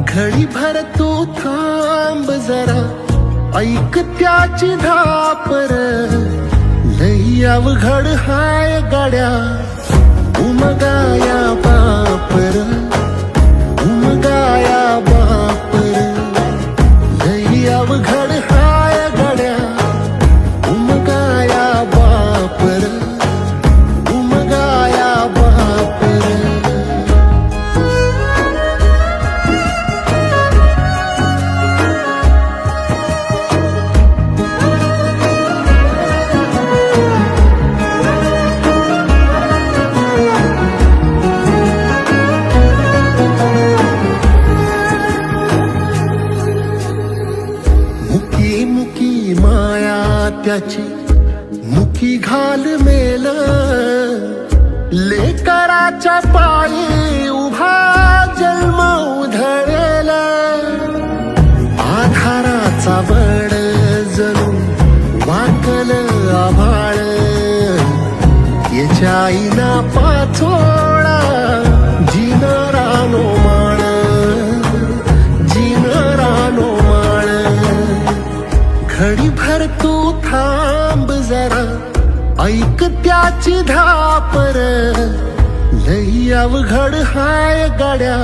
घडी भर तू थांब जरा, ऐक त्याची धापर. लई अवघड हाय गाड्या, उमगाया बापर, उमगाया बापर. लई अवघड हाय गाड्या, उमगाया बापर, उमगाया बापर. मुकी मुकी माया त्याची, मुकी घाल मेल. लेकराच्या पायी उभा जन्म उधळेल. आधाराचा बळ जणू वाकल आभाळ. याच्या आईना पाचोळा जिनरानो माळ, जिनरानो माळ. घडी भर तू थांब जरा, ऐक त्याची धापर. लई अवघड हाय गाड्या,